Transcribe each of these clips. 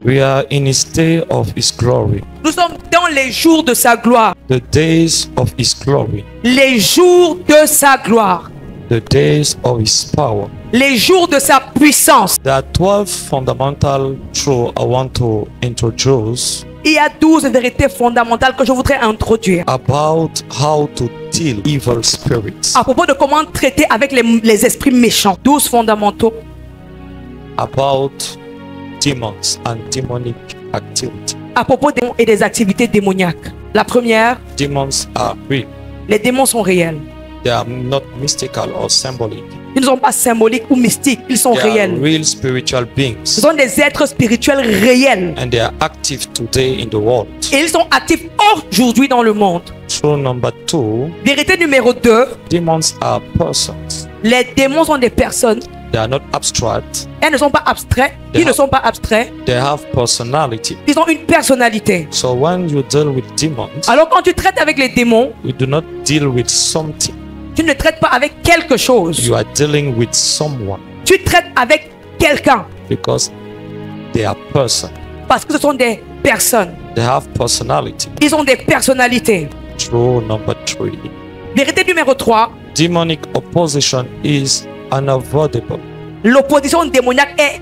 We are in his day of his glory. Nous sommes dans les jours de sa gloire. The days of his glory. Les jours de sa gloire. The days of his power. Les jours de sa puissance. There are 12 fundamental truths I want to introduce. Il y a 12 vérités fondamentales que je voudrais introduire. About how to deal evil spirits. À propos de comment traiter avec les esprits méchants. 12 fondamentaux. About demons and demonic activity. À propos des démons et des activités démoniaques. La première, Demons are real. les démons sont réels. They are not mystical or symbolic. Ils ne sont pas symboliques ou mystiques, ils sont They are réels. real spiritual Ce beings. sont des êtres spirituels réels. And they are active today in the world. Et ils sont actifs aujourd'hui dans le monde. Truth number 2. Vérité numéro 2, Demons are persons. les démons sont des personnes. They are not abstract. Elles ne sont pas abstraits. Ils ne sont pas abstraits. They have personality. Ils ont une personnalité. So when you deal with demons, Alors quand tu traites avec les démons, you do not deal with something. tu ne traites pas avec quelque chose. You are dealing with someone Tu traites avec quelqu'un. because they are person. Parce que ce sont des personnes. They have personality. Ils ont des personnalités. Truth number 3. Vérité numéro 3, Demonic opposition is unavoidable. l'opposition démoniaque est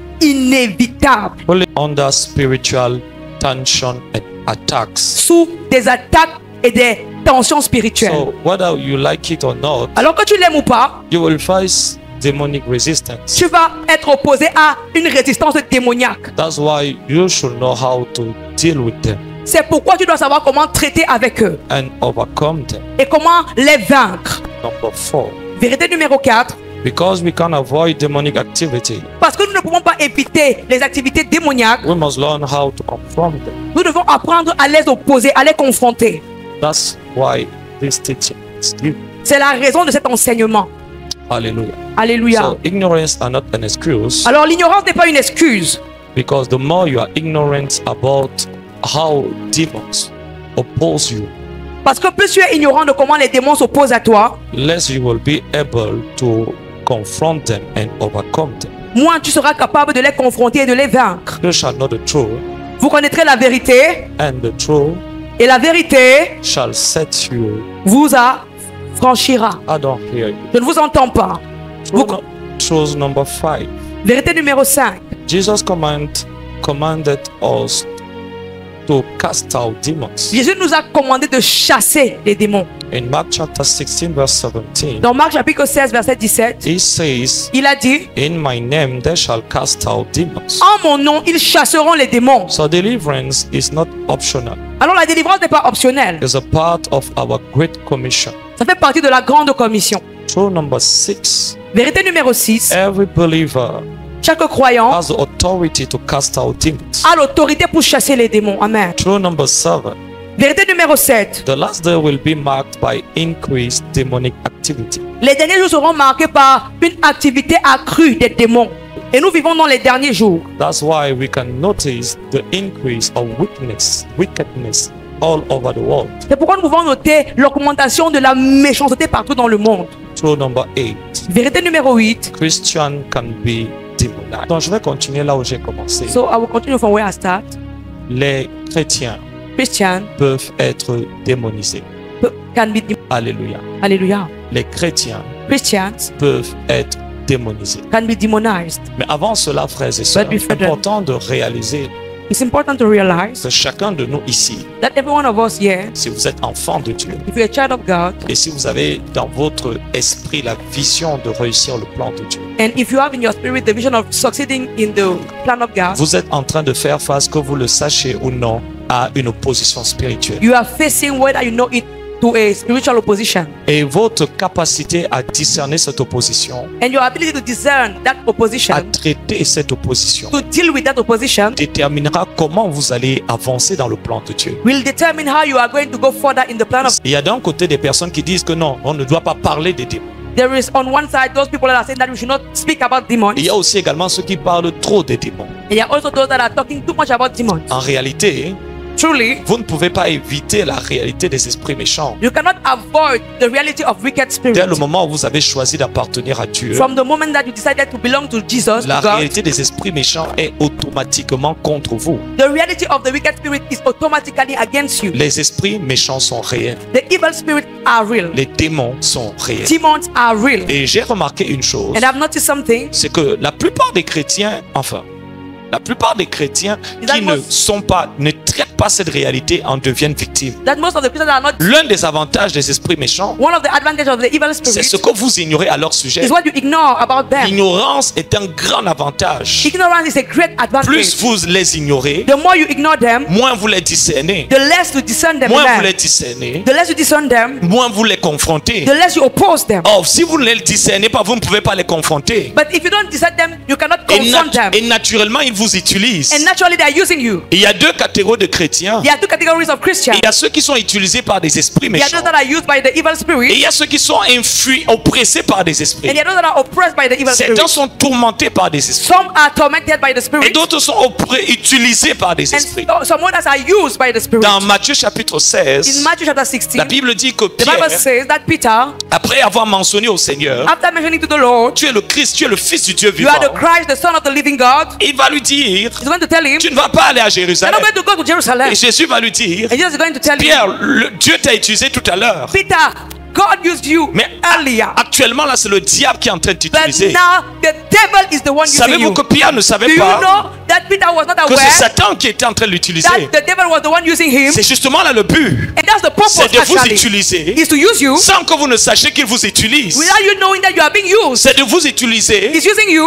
inévitable. Only under spiritual tension and attacks. Sous des attaques et des tensions spirituelles. So whether you like it or not, Alors que tu l'aimes ou pas, you will face demonic resistance. tu vas être opposé à une résistance démoniaque. That's why you should know how to deal with them C'est pourquoi tu dois savoir comment traiter avec eux and overcome them. et comment les vaincre. Number 4. Vérité numéro 4, Because we can avoid demonic activity, parce que nous ne pouvons pas éviter les activités démoniaques, we must learn how to confront them. nous devons apprendre à les opposer, à les confronter. That's why this teaching is given. C'est la raison de cet enseignement. Hallelujah. Alléluia. So ignorance are not an excuse, Alors l'ignorance n'est pas une excuse. because the more you are ignorant about how demons oppose you, Parce que plus tu es ignorant de comment les démons s'opposent à toi, less you will be able to confront them and overcome them. moins tu seras capable de les confronter et de les vaincre. You shall know the truth, Vous connaîtrez la vérité and the truth et la vérité shall set you. vous affranchira. I don't hear you. Je ne vous entends pas. Truth number 5. Vérité numéro 5. Jesus commanded us to cast out demons. Jésus nous a commandé de chasser les démons. In Mark chapter 16 verse 17, Dans Marc chapitre 16 verset 17, he says, il a dit, in my name they shall cast out demons. en mon nom, ils chasseront les démons. So deliverance is not optional. Alors la délivrance n'est pas optionnelle. It's a part of our great commission. Ça fait partie de la grande commission. Truth number 6. Vérité numéro 6. Every believer Chaque croyant has the authority to cast out demons. a l'autorité pour chasser les démons. Amen. Truth number 7. Vérité numéro 7. The last day will be marked by increased demonic activity. Les derniers jours seront marqués par une activité accrue des démons. Et nous vivons dans les derniers jours. That's why we can notice the increase of wickedness all over the world. C'est pourquoi nous pouvons noter l'augmentation de la méchanceté partout dans le monde. Truth number 8. Vérité numéro 8. Christian can be demonized. Donc je vais continuer là où j'ai commencé. So I will continue from where I start. Les chrétiens Christian peuvent être démonisés. can be Alléluia. Hallelujah. Les chrétiens Christians peuvent être démonisés. can be demonized. Mais avant cela, frères et sœurs, But c'est before that- important de réaliser It's important to realize que chacun de nous ici, that every one of us here, si vous êtes enfant de Dieu, if you're a child of God, et si vous avez dans votre esprit la vision de réussir le plan de Dieu, and if you have in your spirit the vision of succeeding in the plan of God, vous êtes en train de faire face, que vous le sachiez ou non, à une opposition spirituelle. you are facing, whether you know it, to a spiritual opposition. Et votre capacité à discerner cette opposition, And your ability to discern that opposition, à traiter cette opposition, to deal with that opposition, déterminera comment vous allez avancer dans le plan de Dieu. will determine how you are going to go further in the plan of. Il y a d'un côté des personnes qui disent que non, on ne doit pas parler des démons. There is on one side those people that are saying that we should not speak about demons. Il y a aussi également ceux qui parlent trop des démons. And there are also those that are talking too much about demons. En réalité, Truly, vous ne pouvez pas éviter la réalité des esprits méchants. you cannot avoid the reality of wicked spirits. Dès le moment où vous avez choisi d'appartenir à Dieu, From the moment that you decided to belong to Jesus, la to God, réalité des esprits méchants est automatiquement contre vous. the reality of the wicked spirit is automatically against you. Les esprits méchants sont réels. The evil spirits are real. Les démons sont réels. Demons are real. Et j'ai remarqué une chose, And I've noticed something. c'est que la plupart des chrétiens, la plupart des chrétiens qui ne traitent pas cette réalité en deviennent victimes. That most of the Christians are not. L'un des avantages des esprits méchants, One of the advantages of the evil c'est spirit ce que vous ignorez à leur sujet. is what you ignore about them. L'ignorance est un grand avantage. Ignorance is a great advantage. Plus vous les ignorez, The more you ignore them, moins vous les discernez. the less you discern them. Moins vous Amen. les discernez, The less you discern them, moins vous les confrontez. the less you oppose them. Or, si vous ne les discernez pas, vous ne pouvez pas les confronter. But if you don't discern them, you cannot Et, confront them. et naturellement, ils vous utilisent. And naturally, they are using you. Il y a deux catégories de chrétiens. There are two categories of Christians. Il y a ceux qui sont utilisés par des esprits There are méchants. those that are used by the evil Et spirit, il y a ceux qui sont oppressés par des and esprits. there are those that are oppressed by the evil spirit. Certains sont tourmentés par des esprits. Some are tormented by the Et spirit, d'autres sont utilisés par des esprits. and some others are used by the spirit. Dans Matthieu chapitre In 16, Matthew chapter 16, la Bible dit que the Bible Pierre, says that Peter, après avoir mentionné au Seigneur, after mentioning to the Lord, tu es le Christ, tu es le Fils du Dieu you vivant, are the Christ, the Son of the living God, il va lui dire, he's going to tell him, tu ne vas pas aller à you're Jérusalem. not going to go to Jerusalem. Et Jésus va lui dire, And Jesus is going to tell him, Pierre, Dieu t'a utilisé tout à l'heure. Peter, God used you Mais earlier. actuellement, là, c'est le diable qui est en train de But t'utiliser. now the devil is the one using Savez-vous you. que Pierre ne Do savait you pas know that Peter was not que aware c'est Satan qui était en train de l'utiliser? that the devil was the one using him? C'est justement là le but. And that's the purpose C'est de vous actually. utiliser Is to use you sans que vous ne sachiez qu'il vous utilise. without you knowing that you are being used. C'est de vous utiliser He's using you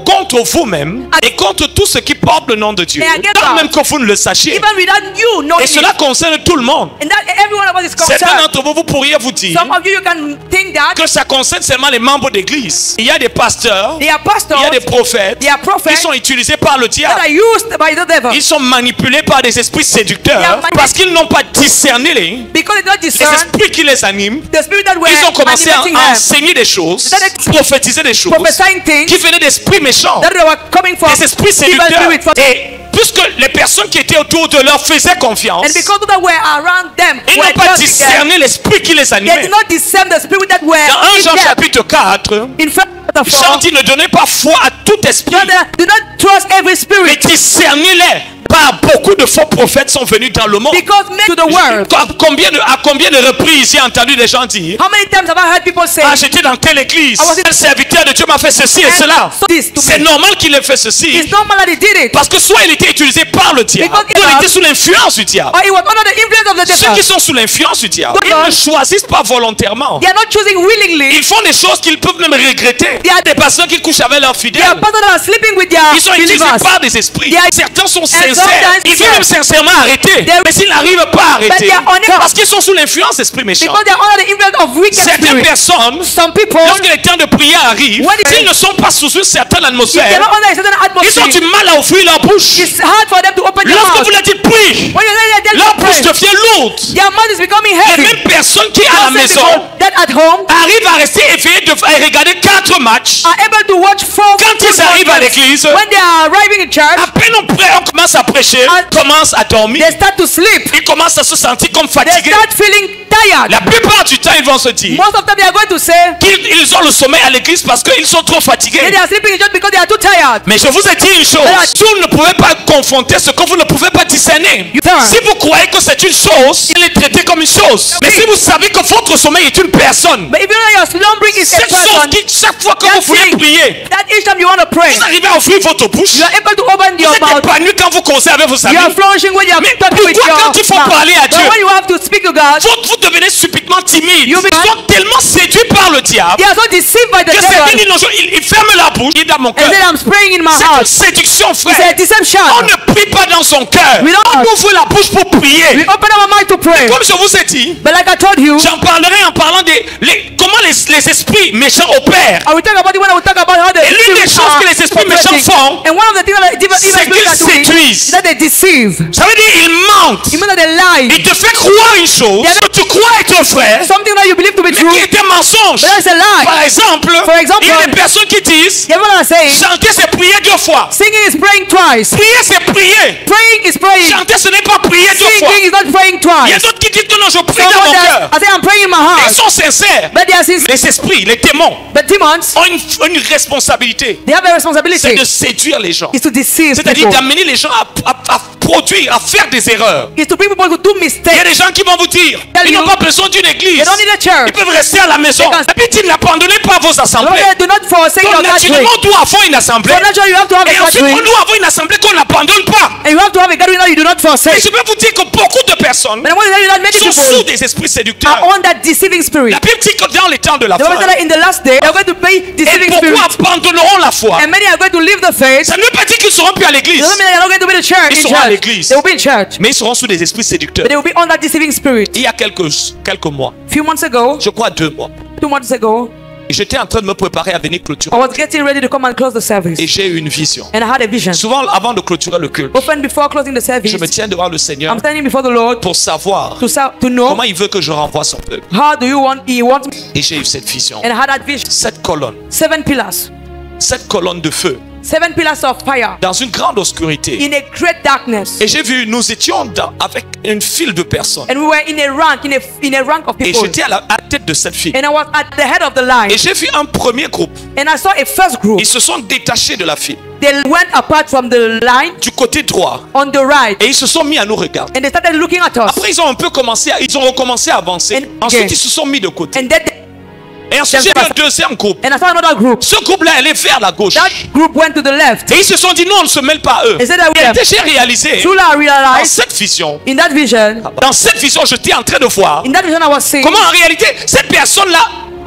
contre vous-même et contre tout ce qui porte le nom de Dieu. Et against Sans God. même que vous ne le sachiez. even without you knowing Et cela it. concerne tout le monde. And that every one of us is Certains concerned. d'entre vous, vous pourriez vous dire Some of you can think that que ça concerne seulement les membres d'église. Il y a des pasteurs, they are pastors, il y a des prophètes they are qui prophets sont utilisés par le that diable. are used by the devil Ils sont manipulés par des esprits They séducteurs are parce qu'ils n'ont pas discerné because they don't les discern esprits qui les animent. the spirit that were Ils ont commencé à animating them, enseigner des choses, That prophétiser des choses prophesying things qui venaient d'esprits méchants, that they were coming from des esprits evil séducteurs. spirits. From, Et puisque les personnes qui étaient autour de leur faisaient confiance, and because those that were around them ils were n'ont pas trusting them, discerné l'esprit qui les they animait. did not discern the spirit that were Dans 1 in Jean them. chapitre 4, In fact, chapter Jean 4, dit ne donnez pas foi à tout esprit, do not trust every mais spirit discernez-les. Par beaucoup de faux prophètes sont venus dans le monde. because men to the world. À combien de reprises j'ai entendu des gens dire, How many times have I heard people say, ah, j'étais dans telle église, un serviteur de Dieu m'a fait ceci et cela. so this to C'est me? normal qu'il ait fait ceci, It's normal that he did it, parce que soit il était utilisé par le diable, Because soit il était sous l'influence du diable. or he was under the influence of the Ceux qui devil. sont sous l'influence du diable, Good ils ne Lord. choisissent pas volontairement. They are not choosing willingly. Ils font des choses qu'ils peuvent même regretter. Il y a des personnes qui couchent avec leurs fidèles. They are people that are sleeping with their Ils sont utilisés believers. par des esprits. They are- Certains sont sometimes sincères. Ils veulent yes. même sincèrement arrêter. They- Mais s'ils n'arrivent pas à arrêter, they are unable. parce qu'ils sont sous l'influence d'esprits méchants. Because they are under the influence of wicked Certaines spirits. personnes, Some people, lorsque le temps de prière arrive, When it- s'ils ne sont pas sous une certaine if they are atmosphère, not under a certain ils ont atmosphere, du mal à ouvrir leur bouche. it's hard for them to open their Lorsque mouth. vous leur dites prie, When you say that leur bouche they're devient lourde. their mouth is becoming Les heavy. mêmes personnes qui à la Those maison people that at home arrivent à rester éveillées et regarder 4 matchs. are able to watch four Quand ils football arrivent à games. l'église, When they are arriving in church, à peine on commence à prêcher, ils commencent à dormir. they start to sleep. Ils commencent à se sentir comme They fatigués. start feeling tired. La plupart du temps, ils vont se dire Most of them they are going to say qu'ils ont le sommeil à l'église parce qu'ils sont trop that fatigués. they are sleeping in church because they are too tired. Mais je vous ai dit une chose, vous ne pouvez pas confronter ce que vous ne pouvez pas discerner. Si vous croyez que c'est une chose, il est traité comme une chose. Mais si vous savez que votre sommeil est une personne, But if you know your slumbering is a cette chose person, qui, chaque fois que vous that voulez thing, prier, that each time you want to pray, vous arrivez à ouvrir votre bouche, you are able to open vous your êtes mouth. épanoui quand vous causez avec vos amis. You are flourishing when you are Mais talking with pourquoi your quand il faut mouth. parler à But Dieu, when you have to speak to God, vous devenez subitement timide. You Ils be- sont tellement séduits par le diable they are so deceived by the que certains devil. ils ferment la bouche. Ils disent dans mon cœur. And then I'm spraying in my C'est une heart. séduction, It's a frère. deception. On ne prie pas dans son cœur. We don't- On ouvre la bouche pour We prier. open our mind to pray. Comme je vous ai dit, But like I told you, j'en parlerai en parlant comment les esprits méchants opèrent. I will talk about it when I will talk about how the Et l'une des spirits choses are que les esprits méchants operating. font, And one of the things that evil c'est spirits qu'ils are doing séduisent. is that they deceive. Ça veut dire ils ment. You mean that they lie. Il te fait croire une chose que tu crois être vrai, Something that you believe to be mais true, qui est un mensonge. but that's a lie. Par exemple, For example, il y a des personnes qui disent You know what I'm saying? chanter c'est prier 2 fois. Singing is praying twice. Prier c'est prier. Praying is praying. Chanter ce n'est pas prier 2 fois. Singing is not praying Il y a twice. d'autres qui disent que non, je prie dans Someone mon that cœur. I say I'm praying in my Ils heart. sont sincères. But they are sincere. Les esprits, les démons But demons, ont une responsabilité. they have a C'est responsibility. de séduire les gens. Is to deceive C'est-à-dire people. d'amener les gens à produire, à faire des erreurs. Is to bring people to do Il y a mistakes. des gens qui vont vous dire, Tell ils n'ont you, pas besoin d'une église. They don't need a church. Ils peuvent rester à la maison. They can- La Bible dit, n'abandonnez pas vos assemblées. Lord, do not forsake Donc your gathering. naturellement, on doit avoir une assemblée. So naturally, you have to have Et a ensuite, on gathering. doit avoir une assemblée qu'on n'abandonne pas. And you have to have a gathering that you do not Et forsake. je peux vous dire que beaucoup de personnes But I want to tell you that many sont sous people des esprits are séducteurs. on that deceiving spirit. La Bible dit que dans les temps de la The Bible fin, said that in the last day, they are going to pay et deceiving beaucoup spirits. abandonneront la foi. And many are going to leave the faith. Ça ne veut pas dire qu'ils ne seront plus à It l'église, doesn't mean that they are not going to be in the church. Ils In seront à church. l'église. They will be in church. mais ils seront sous des esprits séducteurs. But they will be on that deceiving spirit. Il y a quelques mois, Few months ago, je crois 2 mois, 2 months ago, j'étais en train de me préparer à venir clôturer. I was getting ready to come and close the service. Et j'ai eu une vision. And I had a vision. Souvent, avant de clôturer le culte, Often before closing the service, je me tiens devant le Seigneur I'm standing before the Lord pour savoir to know comment il veut que je renvoie son peuple. how do you want, He wants me. Et j'ai eu cette vision. And I had that vision. 7 colonnes, 7 pillars. 7 colonnes de feu 7 pillars of fire dans une grande obscurité. in a great darkness. Et j'ai vu, nous étions avec une file de personnes. And we were in a rank of Et people. j'étais à la tête de cette file. And I was at the head of the line. Et j'ai vu un premier groupe. And I saw a first group. Ils se sont détachés de la file, They went apart from the line du côté droit. on the right. Et ils se sont mis à nous regarder. And they started looking at us. Après, ils ont recommencé à avancer. And- Ensuite, okay. ils se sont mis de côté. And then Et ensuite, j'ai vu un deuxième groupe. and I saw another group. Ce groupe-là, elle est vers la gauche. That group went to the left. Et ils se sont dit, non, on ne se mêle pas à eux. They said that we Et have j'ai réalisé, truly I dans realized cette vision, in that vision, j'étais en train de voir in that vision I was seeing comment en réalité, cette personne-là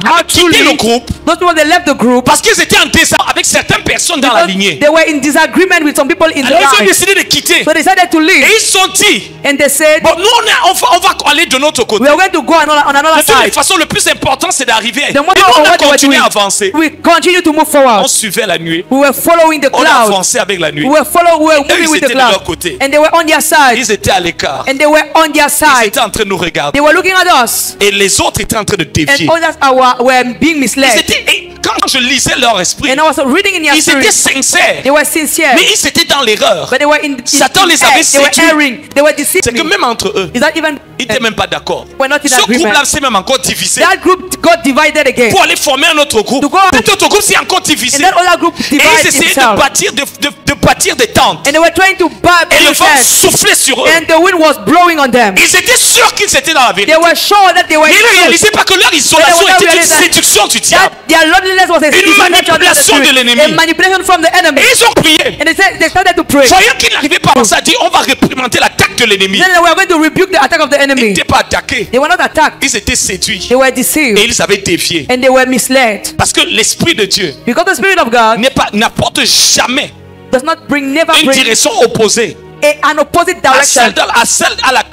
a quitté le groupe those people they left the group parce qu'ils étaient en désaccord avec certaines personnes dans la because lignée. they were in disagreement with some people in the Alors, ils ont line. décidé de quitter. So they decided to Et leave. ils se sont dit, And they said, bon, nous, on va aller de notre côté. we are going to go on another De toute side. façon, le plus important, c'est d'arriver. Et The nous, matter on of a what they were continué doing, à avancer. we continue to move On forward. suivait la nuée. We were following the On a cloud. avancé avec la nuée. We were moving ils with the étaient de leur cloud. côté. And they were on their side. Ils étaient à l'écart. And they were on their Ils side. étaient en train de nous regarder. They were looking at us. Et les autres étaient en train de dévier. And others were being misled. Et quand je lisais leur esprit, And I was reading in their ils étaient spirit. sincères. They were sincere. Mais ils étaient dans l'erreur. But they were in Satan les avait they were séduits. erring. They were deceiving. C'est que même entre eux, Is that even ils n'étaient même pas d'accord. we're not in Ce agreement? groupe-là s'est même encore divisé That group got divided again. pour aller former un autre groupe. To go- Cet autre groupe s'est encore divisé. And that other group Et ils divided essayaient itself. de bâtir des tentes. And they were trying to Et le build vent tents. soufflait sur eux. And the wind was blowing on them. Ils étaient sûrs qu'ils étaient dans la vérité. They were sure that they were Mais ils ne in truth. réalisaient pas que leur isolation But they était were une not realizing séduction du diable. That their loneliness was a manipulation de l'ennemi. A manipulation from the enemy. Et ils ont prié. And they started to pray. Voyant qu'ils n'arrivaient pas à penser à dire, on va réprimander l'attaque de l'ennemi. Then they were going to rebuke the attack of the Ils enemy. n'étaient pas attaqués. They were not attacked. Ils étaient séduits. They were Et deceived. ils avaient dévié. And they were misled. Parce que l'Esprit de Dieu Because the Spirit of God n'apporte jamais does not never une bring direction opposée an opposite à celle, direction.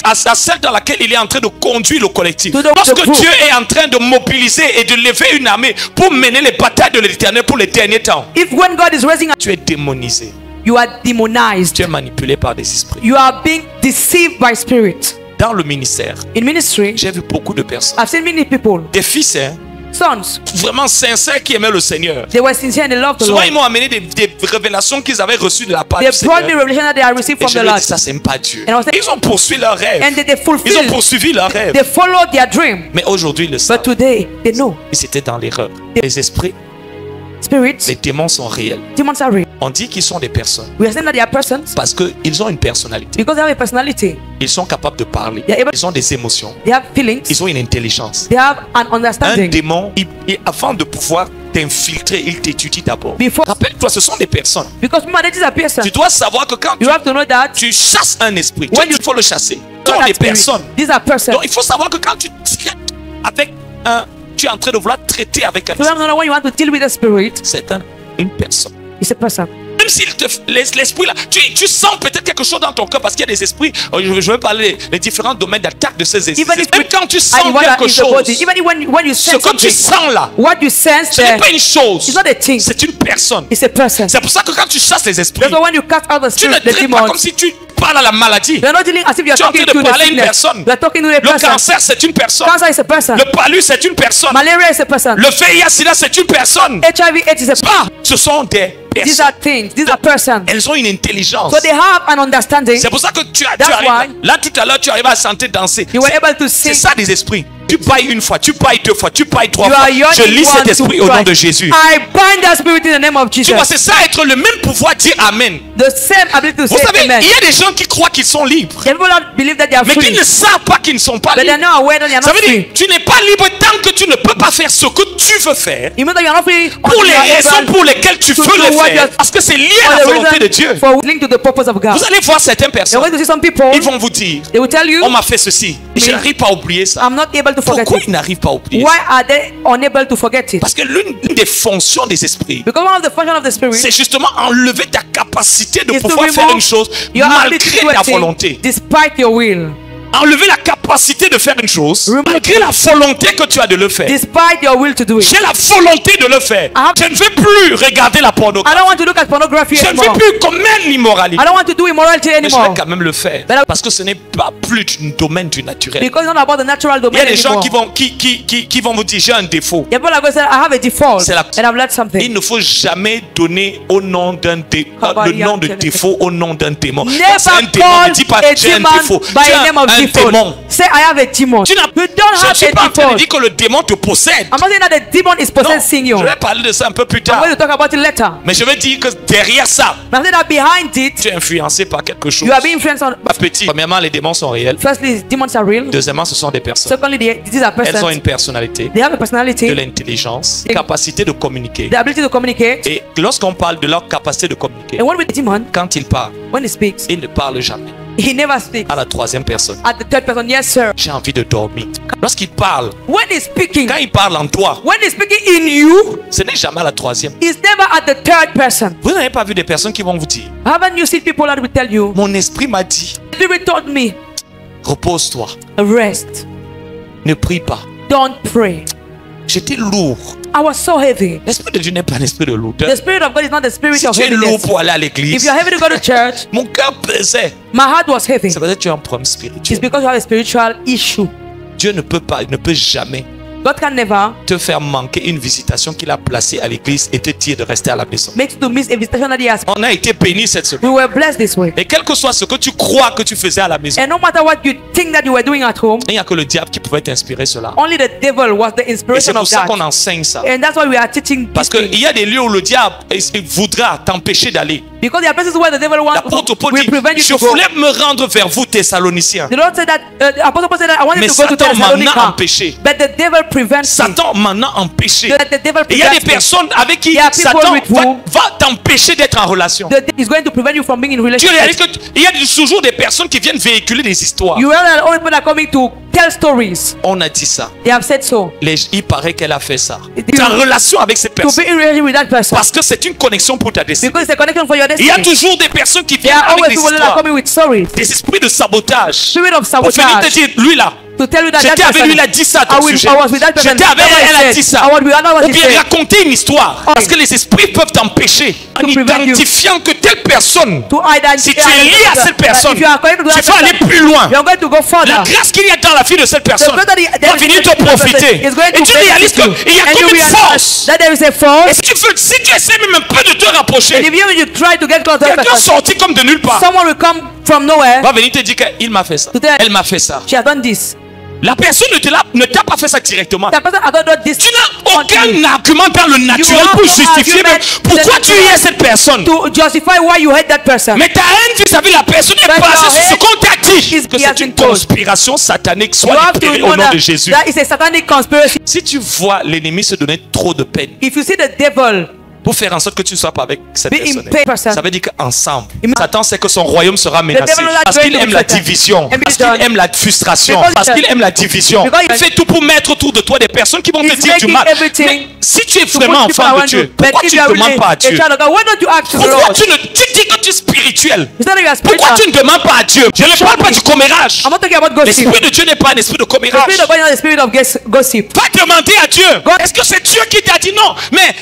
à celle dans laquelle il est en train de conduire le collectif. To the Lorsque group. Dieu est en train de mobiliser et de lever une armée pour mener les batailles de l'Éternel pour les derniers temps, If when God is raising, tu es démonisé. you are demonized. Tu es manipulé par des esprits. You are being deceived by spirit. Dans le ministère, In ministry, j'ai vu beaucoup de personnes, I've seen many people, des fils sons, vraiment sincères qui aimaient le Seigneur. they were sincere and they loved the Souvent, Lord. ils m'ont amené des révélations qu'ils avaient reçues de la part They du brought me Seigneur. revelation that they had received Et from je the leur ai Lord. dit, ça, c'est pas Dieu. And I was like- Ils ont poursuivi leur rêve. And they Ils ont fulfilled, poursuivi leur rêve. they followed their dream. Mais aujourd'hui, ils le savent. But today, they know. Ils étaient dans l'erreur. Les esprits, Spirits, les démons sont réels. demons are real. On dit qu'ils sont des personnes We are saying that they are persons parce qu'ils ont une personnalité. because they have a personality. Ils sont capables de parler. They are able- Ils ont des émotions. They have feelings. Ils ont une intelligence. They have an Un understanding. démon, avant de pouvoir t'infiltrer, il t'étudie d'abord. Before, Rappelle-toi, ce sont des personnes. because humanity is a person. Tu dois savoir que quand You have to know that tu chasses un esprit, When il you- faut le chasser. Ce know sont that des spirit. personnes. These are persons. Donc il faut savoir que quand tu traites avec un, tu es en train de vouloir traiter avec un You have to know when you want to deal with a spirit, c'est une personne. it's a person. Même si l'esprit là, tu sens peut-être quelque chose dans ton cœur parce qu'il y a des esprits. Je vais parler des différents domaines d'attaque de ces esprits. Even if Même quand tu sens And what quelque is the body? chose, Even when you ce sense que tu something, sens là, what you sense ce n'est there pas une chose, is not a thing. c'est une personne. It's a person. C'est pour ça que quand tu chasses les esprits, That's why when you cast out the tu ne spirit, the traites pas demons, comme si tu parles à la maladie. You are not dealing as if you are Tu es en talking train de to the parler à une sickness. personne. You are talking to a Le person. cancer, c'est une personne. Cancer is a person. Le palud, c'est une personne. Malaria is a person. Le VIH-Sida, c'est une personne. HIV/AIDS is a person. Ah, ce sont des These personnes. are things. These are persons. Elles ont une intelligence. So they have an understanding. C'est pour ça que tu That's arrives. why- Là, tout à l'heure, tu arrives à chanter, danser. You were able to C'est sing. ça des esprits. Tu pailles une fois, tu pailles deux fois, tu pailles trois You fois. are young Je lis one cet to esprit au nom try. de Jésus. I bind that spirit in the name of Tu Jesus. vois, c'est ça être le même pouvoir dire Amen. The same ability to Vous say savez, amen. il y a des gens qui croient qu'ils sont libres, The people that believe that they are mais qui free, ne savent pas qu'ils ne sont pas but they're libres. not aware that they are Ça not veut dire, free. tu n'es pas libre tant que tu ne peux pas faire ce que tu veux faire, You mean that you are not free pour until les you are raisons able pour lesquelles tu to veux do le what you faire, are- parce que c'est lié for à la the volonté de reason Dieu. for linked to the purpose of God. Vous allez voir certaines You're personnes, going to see some people, ils vont vous dire, they will tell you, on m'a fait ceci, et je n'arrive pas à oublier ça. I'm not able to forget Pourquoi it. ils n'arrivent pas à oublier Why ça? are they unable to forget it? Parce que l'une des fonctions des esprits, Because one of the functions of the spirit c'est justement enlever ta capacité de is to pouvoir faire remove une chose your ability malgré to do ta a thing volonté. despite your will. Enlever la capacité de faire une chose malgré la volonté que tu as de le faire. Despite your will to do it. J'ai la volonté de le faire. Ah. Je ne veux plus regarder la I pornographie. don't want to look at pornography Je ne veux anymore. plus commettre l'immoralité. I don't want to do immorality Mais je vais anymore. quand même le faire. But I- Parce que ce n'est pas plus du domaine du naturel. Because it's not about the natural Il y a domain des gens anymore. qui vont vous dire j'ai un défaut. Yeah, people are going to say, I have a default C'est la- and I've learned Il something. ne faut jamais donner au nom d'un le nom de défaut au nom d'un démon. Quand c'est un Never démon, ne call dis pas a j'ai un demon défaut. by Tu the as name of un default. démon. Say, I have a demon. Tu n'as- You don't Je ne have suis a pas en train de default. dire que le démon te possède. I'm not saying that the demon is Non, possessing you. je vais parler de ça un peu plus I'm tard. going to talk about it later. Mais je vais dire que derrière ça, But I'm saying that behind it, tu es influencé par quelque chose. you are being influenced on. Pas petit. Premièrement, les démons sont réels. Firstly, demons are real. Deuxièmement, ce sont des personnes. Secondly, these are Elles ont persons. une personnalité, They have a de personality, l'intelligence, une capacité de communiquer. the ability to communicate. Et lorsqu'on parle de leur capacité de communiquer, And when with the demon, quand ils parlent, when he speaks, ils ne parlent jamais he never speaks à la troisième personne. at the third person. Yes, sir. J'ai envie de dormir. Lorsqu'ils parlent, When he's speaking, quand ils parlent en toi, when he's speaking in you, ce n'est jamais à la troisième. he's never at the third person. Vous n'avez pas vu des personnes qui vont vous dire, Haven't you seen people that will tell you, mon esprit m'a dit, the Spirit told me, repose-toi, rest, ne prie pas. don't pray. J'étais lourd. I was so heavy. L'esprit de Dieu n'est pas un esprit de lourdeur. The Spirit of God is not the spirit Si of tu es lourd heaviness. pour aller à If l'église, you're heavy to go to church, mon cœur pesait. my heart was heavy. Ça veut dire que tu as un problème It's spirituel. because you have a spiritual issue. Dieu ne peut pas, il ne peut jamais God can never te faire manquer une visitation qu'il a placée à l'église et te dire de rester à la maison. make you to miss a visitation that he has. On a été bénis cette semaine. We were blessed this way. Et quel que soit ce que tu crois que tu faisais à la maison, And no matter what you think that you were doing at home, il n'y a que le diable qui pouvait t'inspirer cela. only the devil was the Et c'est inspiration pour of ça that. qu'on enseigne ça. And that's why we are teaching Parce this thing. qu'il y a des lieux où le diable il voudra t'empêcher d'aller. Because there are places where the devil wants L'apôtre Paul will dit, prevent you je to go. voulais me rendre vers vous, Thessaloniciens. The Lord said that, the Apostle Paul said that I wanted Mais to go to Satan m'en a Thessalonica, empêché. but the devil prevents me. Satan m'en a empêché. That the devil Et il y a des prevents me. personnes avec qui There are people Satan with whom- va t'empêcher d'être en relation. The devil is going to prevent you from being in Tu relationship. réalises qu'il y a toujours des personnes qui viennent véhiculer des histoires. You realize that all people are coming to tell stories. On a dit ça. They have said so. Il paraît qu'elle a fait ça. It- Tu es en relation avec cette To personne. be in relationship with that person. Parce que c'est une connexion pour ta destinée. Because it's a connection for your Il y a destiny. toujours des personnes qui There viennent are avec always des people that are histoires. coming with stories. Des esprits de sabotage. Spirit of Pour venir te sabotage. dire, lui là, To tell you that j'étais that avec lui, il a person. dit ça à I ton was sujet. with that person. J'étais avec That's what elle, I elle a said. dit ça. I was with that what Ou he bien said. raconter une histoire. Parce que les esprits peuvent t'empêcher en To prevent you. identifiant que telle personne, To identify. si tu es lié à cette personne, If you are connected to tu that vas aller person, plus loin. you're going to go La further. grâce qu'il y a dans la vie de cette personne The God that va venir te profiter. is going Et to tu réalises benefit you. qu'il y a And comme you une realize force. that there is a Et force. si tu essaies même un peu de te And rapprocher, if you try to get close to that quelqu'un person, sorti comme de nulle part someone will come from nowhere. va venir te dire qu'il m'a fait ça. To tell- Elle m'a fait ça. She has done this. La personne ne t'a pas fait ça directement. That person has not done this. Tu n'as on you. aucun argument dans le naturel have pour no justifier argument même pourquoi in the tu es cette personne. To justify why you hate that person. Mais ta haine vis-à-vis de la personne est But basée your sur ce hate qu'on t'a dit. is Que c'est une told. conspiration satanique. You Sois have to libéré know au nom that, de Jésus. that is a satanic conspiracy. Si tu vois l'ennemi se donner trop de peine If you see the devil pour faire en sorte que tu ne sois pas avec cette be in personne, person, ça veut dire qu'ensemble, Im- Satan sait que son royaume sera menacé. devil knows that Parce qu'il going to aime be la threatened. division. And Parce because- qu'il aime la frustration. because- Parce qu'il aime la division. because- Il fait tout pour mettre autour de toi des personnes qui vont te He's dire du making mal. everything Mais si tu es to vraiment put people enfant de around Dieu, you. But pourquoi if tu you ne are demandes really pas à a Dieu? child of God, why don't you ask the Pourquoi Lord? tu dis que tu es spirituel? It's not that you are Pourquoi spiritual. tu ne demandes pas à Dieu? Je ne parle pas du commérage. I'm not talking about gossip. L'esprit de Dieu n'est pas un esprit de The commérage. spirit of God is not the spirit of gossip. Va demander à Dieu. God- Est-ce que c'est Dieu qui t'a dit non? Mais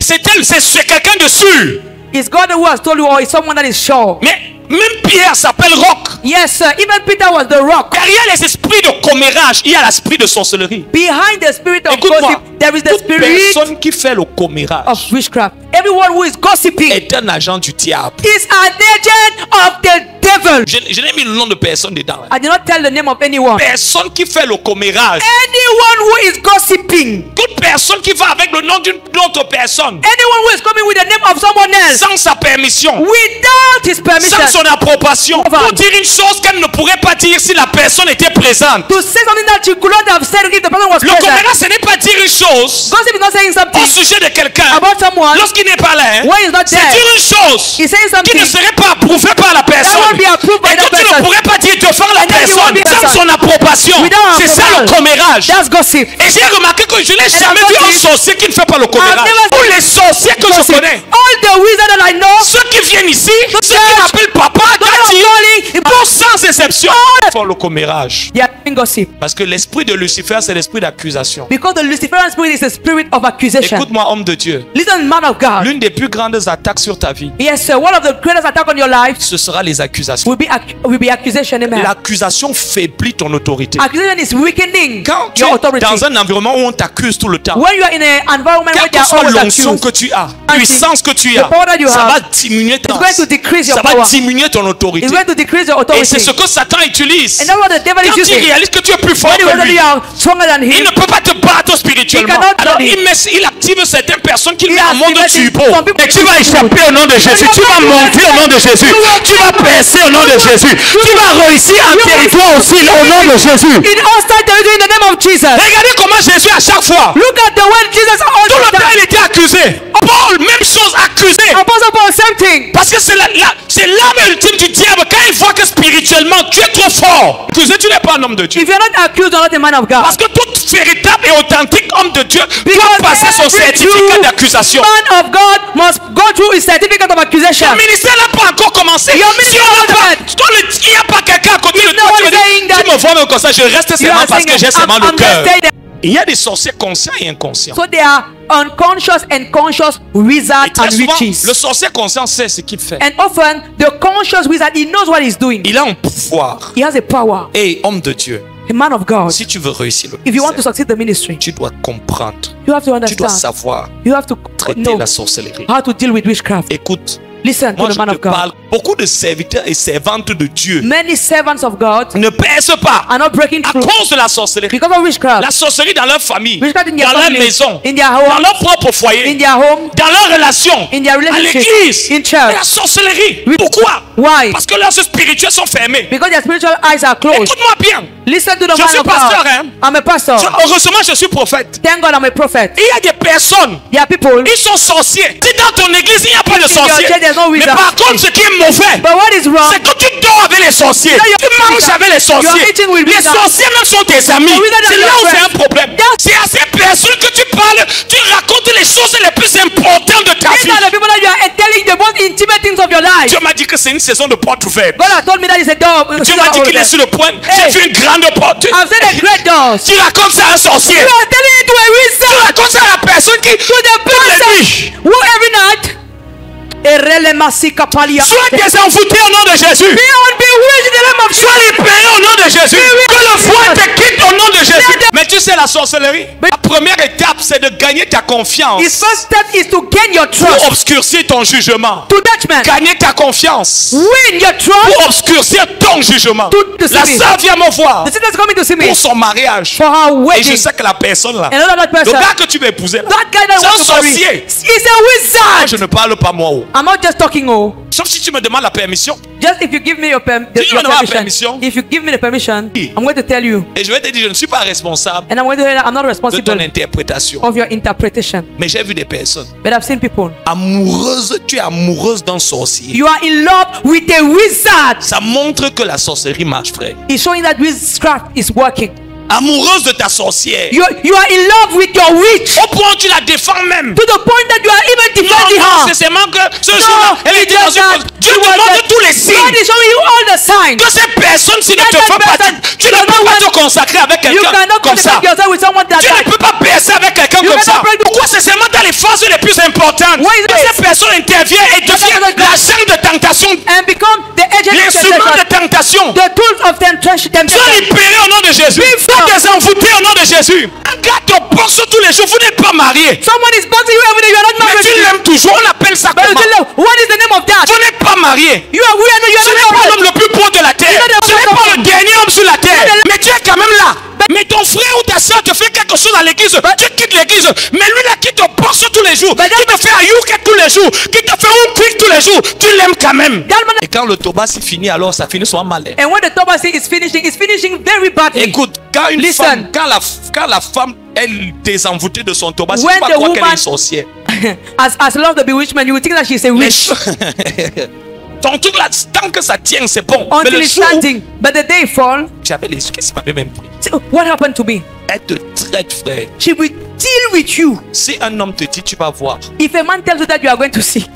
c'est quelqu'un de sûr. Is God who has told you or is someone that is sure? Mais Même Pierre s'appelle Roc. Yes, sir. Even Peter was the rock. Derrière les esprits de commérage, il y a l'esprit de sorcellerie. Behind the spirit of Écoute-moi, gossip, there is the toute spirit personne qui fait le commérage of witchcraft. Everyone who is gossiping est un agent du diable. is an agent of the devil. Je n'ai mis le nom de personne dedans. I did not tell the name of anyone. Personne qui fait le commérage. Anyone who is gossiping, Toute personne qui va avec le nom d'une autre personne anyone who is coming with the name of someone else sans sa permission, without his permission, sans son approbation, Over. pour dire une chose qu'elle ne pourrait pas dire si la personne était présente. to say something that you could not have said if the person was Le present. commérage, ce n'est pas dire une chose Gossip is not saying au something sujet de quelqu'un about someone lorsqu'il n'est pas là. hein. when he's not C'est there. dire une chose He's saying qui something ne serait pas approuvée par la personne. won't be approved by Et that que tu ne person. pourrais pas dire devant la And then you won't personne be sans person. son approbation. Without C'est ça le approval. commérage. That's gossip. Et j'ai remarqué que je n'ai jamais I've vu un noticed- sorcier qui ne fait pas le commérage. never Tous les sorciers que je Gossip. connais, All the wizards that I know, ceux qui viennent ici, ceux qui church, m'appellent papa, those Tati, who are calling, tous sans exception, font le commérage. they are doing gossip. Parce que l'esprit de Lucifer, c'est l'esprit d'accusation. Because the Luciferian spirit is a spirit of accusation. Écoute-moi, homme de Dieu. Listen, man of God. L'une des plus grandes attaques sur ta vie, Yes, sir. One of the greatest attacks on your life ce sera les accusations. will be accusation. Amen. L'accusation faiblit ton autorité. Accusation is weakening Quand tu your es authority. dans un environnement où on t'accuse tout le temps, When you are in an environment where quelle they que are soit always l'onction accused, que tu as, And puissance que tu the as, power that you ça have va diminuer is going to decrease your ça va power. diminuer ton autorité. It's going to decrease your Et authority. c'est ce que Satan utilise. And that's what the devil Quand is il using. réalise que tu es plus fort When you que already lui, are stronger than il him, ne peut pas te battre spirituellement. He cannot Alors do it. il active certaines personnes qu'il He met en mode activated turbo. some people Et tu vas to échapper au nom de Jésus. Tu vas monter au nom de Jésus. Tu vas percer au nom de Jésus. Tu vas réussir en territoire aussi au nom de Jésus. in hostile territory in the name of Jesus. Regardez comment Jésus à chaque fois, Look at the way Jesus all tout le the temps il time. était accusé. Paul, même chose, accusé. Apostle Paul, same thing. Parce que c'est l'arme ultime du diable. Quand il voit que spirituellement tu es trop fort, accusé, tu n'es pas un homme de Dieu. If you're not accused, you're not a man of God. Parce que tout véritable et authentique homme de Dieu doit Because passer son every certificat true d'accusation. man of God must go through his certificate of accusation. Ton ministère n'a pas encore commencé. Your Si ministry on n'a has not pas, yet. toi, il n'y a pas quelqu'un à côté de no toi qui one me dit, saying that- tu me vois même comme ça, je reste You seulement are parce saying que j'ai that seulement le I'm cœur. just saying that. Il y a des sorciers conscients et inconscients. So they are unconscious and conscious Et wizards très and souvent, witches. le sorcier conscient sait ce qu'il fait. And often the conscious wizard, he knows what he's doing. Il a un pouvoir. He has a power. Et homme de Dieu, A man of God. si tu veux réussir le If you want to ministère, succeed the ministry, tu dois comprendre. you have to Tu dois understand. savoir You have to traiter know la sorcellerie. how to deal with witchcraft. Écoute, Listen to moi the je man te of God. parle. Beaucoup de serviteurs et servantes de Dieu Many servants of God ne percent pas are not breaking à through cause de la sorcellerie. because of witchcraft. La sorcellerie dans leur famille, Witchcraft in their dans leur family, maison, in their dans home, leur propre in foyer, their home, dans leur relation, in their à relationship, l'église, in et church. la sorcellerie. Oui. Pourquoi? Why? Parce que leurs yeux spirituels sont fermés. Because their spiritual eyes are closed. Écoute-moi bien. Listen to the Je man suis of pasteur, God. hein. I'm a pastor. Heureusement, je suis prophète. Thank God I'm a prophet. Il y a des personnes, There are people. ils sont sorciers. Si dans ton église, il n'y a pas de your sorciers. church, there's no Mais wizard. par contre, ce qui est mauvais, But what is wrong? c'est que tu dors avec les sorciers. you're Tu manges eating avec les sorciers. you're eating with Les wizards. sorciers même sont tes amis. The wizards C'est are là your où c'est friends. un problème. C'est à ces personnes que tu parles, tu racontes les choses les plus importantes de ta These vie. are the people that you are telling the most intimate things of your life. Dieu m'a dit que c'est une saison de porte ouverte. God has told me that it's a door. Dieu m'a dit qu'il est sur le point. Hey. J'ai vu une grande porte. I've seen a great doors. Tu racontes ça à un sorcier. You are telling it to a Tu wizard. racontes ça à la personne qui To the toutes les person nuits. who every night. Sois désenvoûté au nom de Jésus. Be unbewitched in the name of Sois libéré au nom de Jésus. Que le voile te quitte au nom de Jésus. Mais tu sais la sorcellerie, la première étape c'est de gagner ta confiance His first step is to gain your pour trust. obscurcir ton jugement. To judgment. Gagner ta confiance Win your trust. pour obscurcir ton jugement. To La see me. sœur vient me voir The sister is coming to see me pour son mariage. for her Et je wedding. sais que la personne là, Another le person. gars que tu vas épouser là, That guy that c'est un wants to marry. sorcier. He's a Moi, je wizard. ne parle pas moi. Oh. I'm not just talking. Oh, Sauf si tu me demandes la permission. just if you give me your, Si tu me your demandes la permission. permission. If you give me the permission, Oui. I'm going to tell you, Et je vais te dire, je ne suis pas responsable and I'm going to tell you that I'm not de ton responsible interprétation. of your interpretation. Mais j'ai vu des personnes But I've seen people. amoureuses. Tu es amoureuse d'un sorcier. You are in love with a wizard. Ça montre que la sorcellerie marche, frère. It's showing that witchcraft is working. Amoureuse de ta sorcière. You are in love with your witch Au point où tu la défends même. to the point that you are even defending Non, her. c'est seulement que ce jour-là, elle était dans une... Dieu te montre tous les God signes. is showing you all the signs. Que ces personnes, s'ils ne That te font pas, person, tu ne peux pas te consacrer avec You quelqu'un cannot comme ça. consecrate yourself with someone that Tu ne peux pas baisser avec quelqu'un You comme ça. cannot break the Pourquoi c'est seulement dans les phases les plus importantes Why is que this? cette personne intervient et devient l'agent de tentation, And become the agent of l'instrument de temptation, tentation. the tools of temptation. Sois libéré au nom de Jésus. Sois désenvoûté au nom de Jésus. Un gars te boxe tous les jours. Vous n'êtes pas marié. Someone is boxing you every day. You are not Mais married. tu l'aimes toujours. On appelle ça But you comment? tell them, what is the name of that? Vous n'êtes pas marié. You are weird. You Ce are n'est not pas married. l'homme le plus beau de la terre. Ce n'est pas le dernier homme sur la terre. Mais tu es quand même là. Mais ton frère ou ta soeur te fait quelque chose à l'église. Tu quittes l'église. Mais lui là qui te boxe tous les jours, qui te fait ayouka tous les jours, qui te fait un quick tous les jours, tu l'aimes quand même. Et quand le tabac c'est fini, alors ça finit souvent mal. And when the Thomas is finishing very badly. Écoute, quand une Listen. femme, quand la femme elle désenvoûtée de son tabac, tu When vas the croire qu'elle est woman- une sorcière. as love the bewitchment, you will think that she's a Les witch ton truc là, tant que ça tient, c'est bon. Mais until le it's jour où standing. But the day fall, j'avais les qu'est-ce qui m'avait même pris? what happened to me? Elle te traite, frère. She will deal with you. Si un homme te dit, tu vas voir, If a man tells you that you are going to see,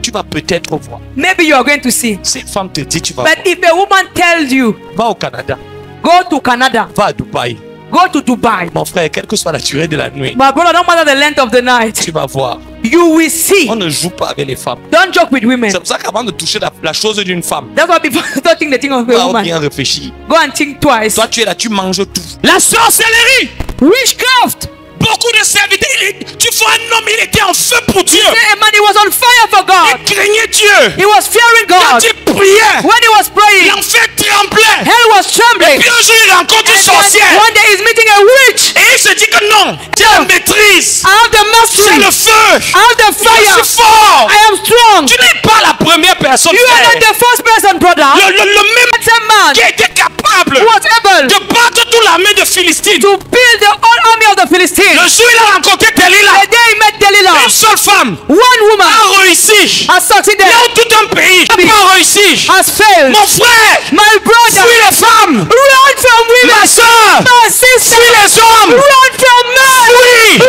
tu vas peut-être voir. maybe you are going to see. Si une femme te dit, tu vas But if a woman tells you, voir. Va au Canada, go to Canada, va à Dubaï. go to Dubai, Mon frère, quelle que soit la durée de la nuit, my brother, no matter the length of the night, tu vas voir. you will see. On ne joue pas avec les femmes. Don't joke with women. C'est pour ça qu'avant de toucher la chose d'une femme, That's why before touching the thing of a va woman, bien réfléchir. go and think twice. Toi, tu es là, tu manges tout. La sorcellerie! Witchcraft. Beaucoup de serviteurs, tu vois un homme, il était en feu pour Dieu. A man, he was on fire for God. Il craignait Dieu. He was fearing Quand God. il priait, When he was praying, l'enfer tremblait. hell was trembling. Puis un jour, il rencontre une And then sorcière. one day he's meeting a witch. Et il se dit que non, tu as la maîtrise. I have the C'est mastery. le feu. I have the Je fire. suis fort. I am strong. Tu n'es pas la première personne, You are frère. not the first person, brother. Le même That's a man qui était capable who was able de battre toute l'armée de Philistine. to build the whole army of the Philistines. Le jour où il a rencontré Delilah, The day he met Delilah, une seule femme one woman a réussi. has succeeded, Là où tout un pays n'a pas réussi. has failed. Mon frère, My brother, fuis les femmes. run from women. Ma soeur, My sister, fuis les hommes. run from men. Fuis.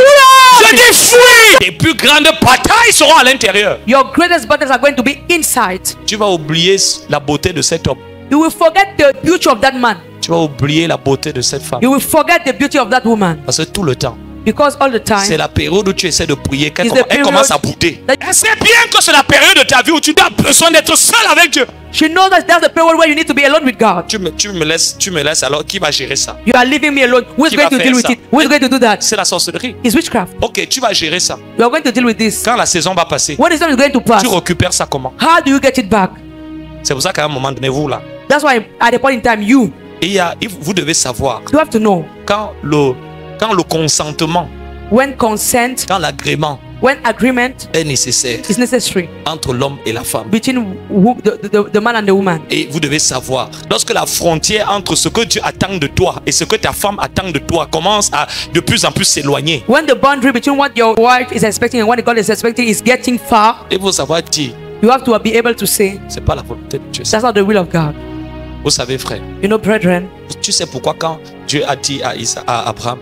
Je Run. dis fuis. Les plus grandes batailles seront à l'intérieur. Your greatest battles are going to be inside. Tu vas oublier la beauté de cet homme. You will forget the beauty of that man. Tu vas oublier la beauté de cette femme. You will forget the beauty of that woman. Parce que tout le temps, Because all the c'est time, la période où tu essaies de prier qu'elle It's the elle period commence à bouder. that- Elle sait bien que c'est la période de ta vie où tu as besoin d'être seul avec Dieu. she knows that that's the period where you need to be alone with God. Tu me laisses, alors qui va gérer ça? You are leaving me alone. Who is Qui going va to faire deal with ça? it? Who is going to do that? C'est la sorcellerie. It's witchcraft. Ok, tu vas gérer ça. You are going to deal with this. Quand la saison va passer, When is going to pass? tu récupères ça comment? How do you get it back? C'est pour ça qu'à un moment donné, vous là, That's why at a point in time, you vous devez savoir have to know quand le consentement, when consent, quand l'agrément when agreement est nécessaire is necessary entre l'homme et la femme. between the man and the woman. Et vous devez savoir, lorsque la frontière entre ce que Dieu attend de toi et ce que ta femme attend de toi commence à de plus en plus s'éloigner, When the boundary between what your wife is expecting and what God is expecting is getting far, il faut savoir dire, you have to be able to say, c'est pas la volonté de Dieu. that's not the will of God. Vous savez, frère, You know, brethren, tu sais pourquoi quand Dieu a dit à Abraham,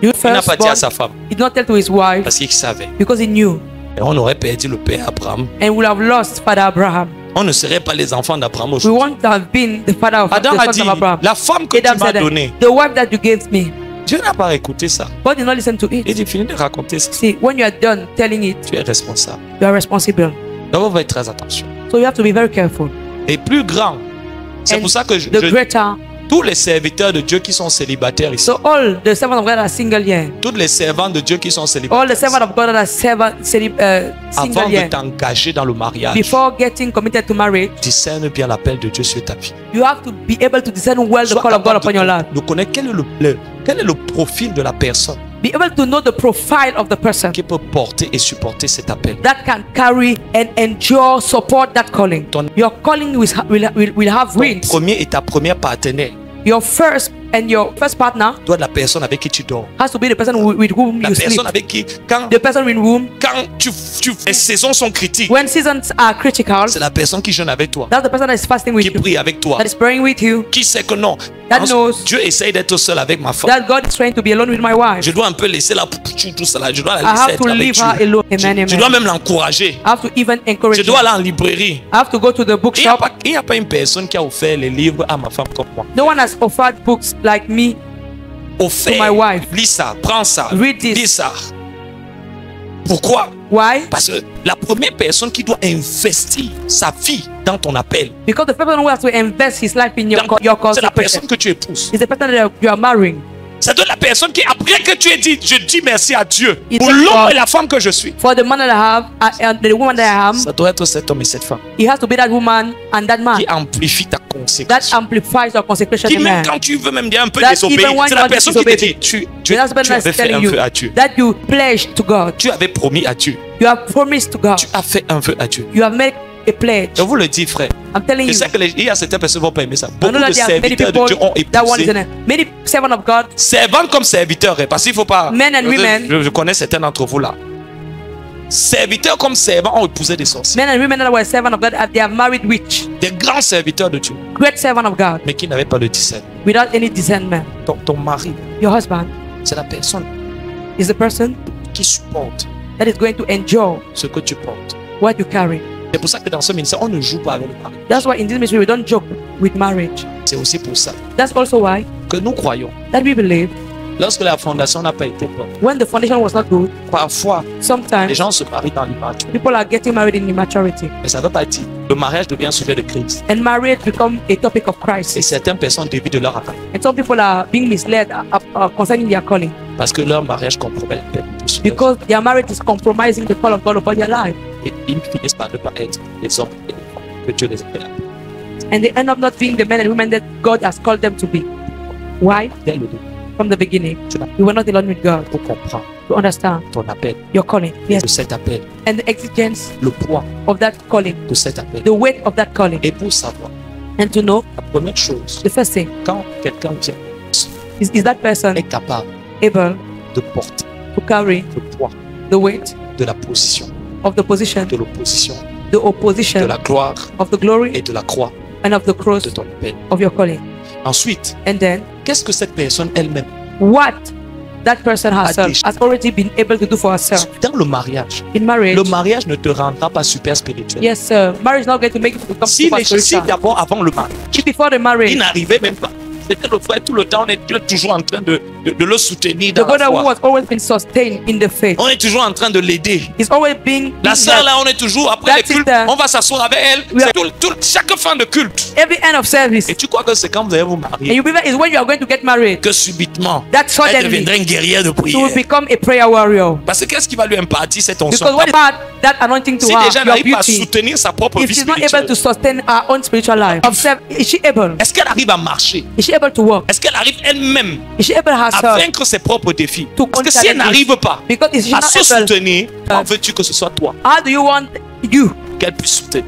you il n'a pas dit à firstborn sa femme, did not tell to his wife parce qu'il savait. because he knew Et on aurait perdu le père Abraham. and would have lost Father Abraham. On ne serait pas les enfants d'Abraham We aujourd'hui. won't have been the father of Adam the a sons dit, of Abraham. la femme que tu Adam m'as said, donnée, the wife that you gave me, Dieu n'a pas écouté ça. God did not listen to Il it. dit, finis de raconter ça. See, when you are done telling it, Tu es responsable. you are responsible. Donc on va être très attention. So you have to be very careful. Et plus grand, c'est And pour ça que the greater, tous les serviteurs de Dieu qui sont célibataires ici, so all the servants of God are single here. tous les servants de Dieu qui sont célibataires, All the servants of God that are single avant de here. t'engager dans le mariage, Before getting committed to marriage, discerne bien l'appel de Dieu sur ta vie. you have to be able to discern well the Sois call of God capable upon your life. de connaître quel est le profil de la personne Be able to know the profile of the person qui peut porter et supporter cet appel. that can carry and endure, support that calling. Your calling will have Ton wings. premier et ta première partenaire Your first partner doit être la personne avec qui tu dors. has to be the person with whom La you sleep. personne avec qui, quand The person with whom, les saisons sont critiques, when seasons are critical, c'est la personne qui jeûne avec toi, that's the person that is fasting with qui you, prie avec toi, that is praying with you, qui sait que non, that knows Dieu essaye d'être seul avec ma femme. that God is trying to be alone with my wife. Je dois un peu laisser la pouchou, tout cela. Je dois la I laisser have être to avec leave Dieu. her alone. Amen, Je amen. dois même l'encourager. I have to even encourage Je her. dois aller en librairie. I have to go to the bookshop. Il n'y a pas une personne qui a offert les livres à ma femme comme moi. No one has offered books like me. Offert. To my wife. Lis ça, prends ça. Read this. Lis ça. Pourquoi? Why? Parce que la première personne qui doit investir sa vie dans ton appel, Because the person who has to invest his life in your c'est la personne consecration que tu épouses. is the person that you are marrying. C'est de la personne qui, après que tu aies dit, je dis merci à Dieu Il pour dit, l'homme oh, et la femme que je suis. For the man that I have and the woman that I am, Ça doit être cet homme et cette femme it has to be that woman and that man qui amplifie ta that consécration. amplifies your consecration. Qui même Amen. quand tu veux même bien un peu That désobéir, even when c'est you la want to personne qui te disobey, dit, tu The husband avais that's fait telling un you vœu à Dieu. that you pledged to God. Tu avais promis à Dieu. You have promised to God. Tu as fait un vœu à Dieu. You have made a pledge. Je vous le dis, frère. I'm telling Je you. sais qu'il y a certaines personnes qui ne vont pas aimer ça. I Beaucoup know that de there are many serviteurs de Dieu ont people that want épousé. it. Many servants of God, Servants comme serviteurs, parce qu'il ne faut pas. Men and women. Je connais certains d'entre vous là. Serviteurs comme servants ont épousé des sorciers. men and women that were servants of God, they have married witch, Des grands serviteurs de Dieu, great servant of God, mais qui n'avaient pas le discernement. without any discernment. Ton mari, Your husband c'est la personne is the person qui supporte that is going to endure ce que tu portes. what you carry. C'est pour ça que dans ce ministère, on ne joue pas avec le mari. That's why in this ministry we don't joke with marriage. C'est aussi pour ça That's also why que nous croyons, that we believe lorsque la fondation n'a pas été bonne, when the foundation was not good, parfois les sometimes gens se marient dans l'immaturité. people are getting married in immaturity, Mais ça ne veut pas dire le mariage devient sujet de crise. and marriage become a topic of Et crisis. certaines personnes dévient de leur appel And some people are being misled concerning their calling parce que leur mariage compromet l'appel de Dieu. because their marriage is compromising the call of God upon their life, Et ils finissent par ne pas être les hommes et les femmes que Dieu les appelle. and they end up not being the men and women that God has called them to be. Why? Dès le début, From the beginning, tu n'as you were not alone with God pour comprendre to understand ton appel, your calling. Yes, de cet appel, and the exigence le poids of that calling, de cet appel. the weight of that calling, Et pour savoir, and to know la première chose, the first thing quand quelqu'un vient, is that person est capable able de porter to carry le poids the weight de la position, of the position, de l'opposition, the de opposition la gloire of the glory et de la croix and of the cross de ton appel. of your calling. Ensuite, And then qu'est-ce que cette personne elle-même, what that person herself déjà- has already been able to do for herself dans le mariage, in marriage. le mariage ne te rendra pas super spirituel. Yes, sir. Marriage is not going to make you become Si, super si spiritual. d'abord avant le mariage, If before the il marriage, n'arrivait même pas. C'était le frère tout le temps, on est toujours en train de le soutenir the dans la brother who foi. has always been sustained in the faith On est toujours en train de l'aider. is always being La sœur là, on est toujours après les That cultes, sister. on va s'asseoir avec elle. We are- C'est chaque fin de culte. every end of service. Et tu crois que c'est quand vous allez vous And marier you believe that is when you are going to get married que subitement that elle suddenly deviendra une guerrière de you prière. will become a prayer warrior. Parce que qu'est-ce qui va lui impartir cette onction? Because what is that anointing to Si her, déjà elle your n'arrive pas à beauty, soutenir sa propre vie if she's not able spirituelle, to sustain her own spiritual life, observe, is she able? est-ce qu'elle arrive à marcher? Is she able to work? Est-ce qu'elle arrive elle-même Is she able à herself? vaincre ses propres défis? To Parce que si elle challenge n'arrive pas Because if she's à not se able, soutenir, comment veux-tu que ce soit toi how do you want you qu'elle puisse soutenir?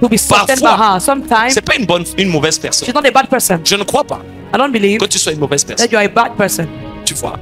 to be sustained by Parfois, her? Sometimes C'est pas une mauvaise personne. she's not a bad person. Je ne crois pas I don't believe que tu sois une mauvaise personne. that you are a bad person. Tu vois,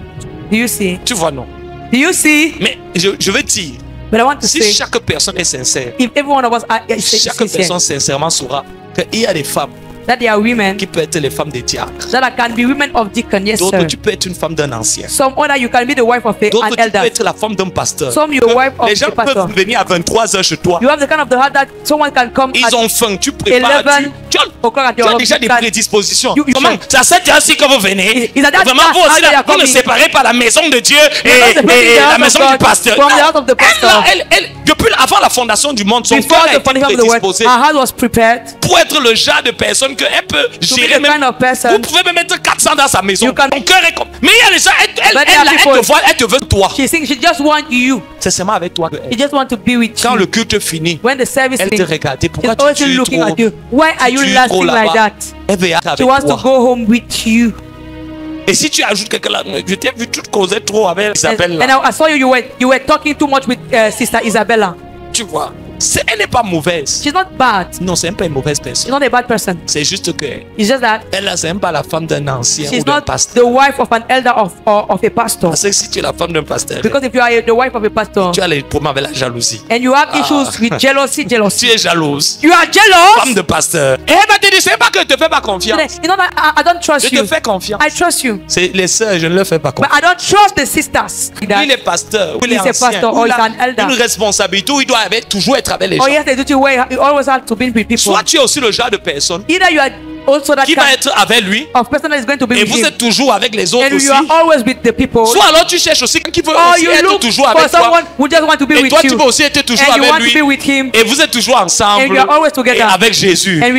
Do you see? non. Do you see? Mais je veux dire, But I want to si say, chaque personne est sincère, if every one of us are chaque sincere, personne sincèrement saura qu'il y a des femmes that there are women qui peuvent être les femmes des diacres. that can be women of deacon, yes D'autres, sir. tu peux être une femme d'un ancien. Some other you can be the wife of D'autres, an tu peux elder. être la femme d'un pasteur. Some your wife of Les gens a pastor. peuvent venir à 23h chez toi. You have the kind of the heart that someone can come Ils at ont faim, tu prépares. 11 o'clock at Tu your as home. déjà des You can- prédispositions. You- Comment? C'est à cette heure-ci que vous venez. Is that Vraiment, vous how aussi, they là, are vous ne coming? séparez pas la maison de Dieu et You're not separating the la house maison of du God pasteur. from the Non. house of the pastor. Elle, depuis avant la fondation du monde, son Before cœur a the été foundation of the world, prédisposé her heart was prepared pour être le genre de personne qu'elle peut to be gérer the même. kind of person. Vous pouvez même mettre 400 dans sa maison. You can- Ton cœur est comme. Mais il y a les gens, But there are elle people- te voit, elle te veut toi. She thinks she just wants you. C'est seulement avec toi que She just wants to be with quand you. le culte finit, When the service elle te ends, regarde. she's Pourquoi always tu looking trop? at you. Why are you Tu es lasting trop like là-bas. that? Elle veut être She avec wants to toi. go home with you. Et si tu ajoutes quelqu'un là, je t'ai vu toute causer trop avec And, Isabelle là. and I saw you were talking too much with Sister Isabella. Tu vois, elle n'est pas mauvaise. She's not bad. Non, c'est même pas une mauvaise She's personne. not a bad person. C'est juste que It's just that elle là, c'est même pas la femme d'un ancien she's ou d'un not pasteur. the wife of an elder of a pastor. Parce que si tu es la femme d'un pasteur, Because if you are the wife of a pastor tu as les problèmes avec la jalousie. and you have issues with jealousy, Tu es jalouse. you are Femme jealous. de pasteur. Et elle va te dire, c'est pas que je te fais pas confiance. You know that I don't Je trust te you. fais confiance. I trust you, C'est les sœurs, je ne leur fais pas but confiance. I don't trust the sisters. Il est pasteur, ou il est He's a ancien, pastor ou or il he's a an elder. une responsabilité où il doit toujours être avec les Oh gens. yes, the duty where you always have to be with people. Soit tu es aussi le genre de personne Either you are also that qui va kind être avec lui. of person that is going to be Et with vous him. êtes toujours avec les autres And aussi. you are always with the people. Soit alors tu cherches aussi qui veut Or aussi you être look toujours for avec toi. someone who just want to be Et with toi, tu you. veux aussi être toujours And you avec want to be lui. with him. Et vous êtes toujours ensemble. And you are always together. Et avec Jésus. And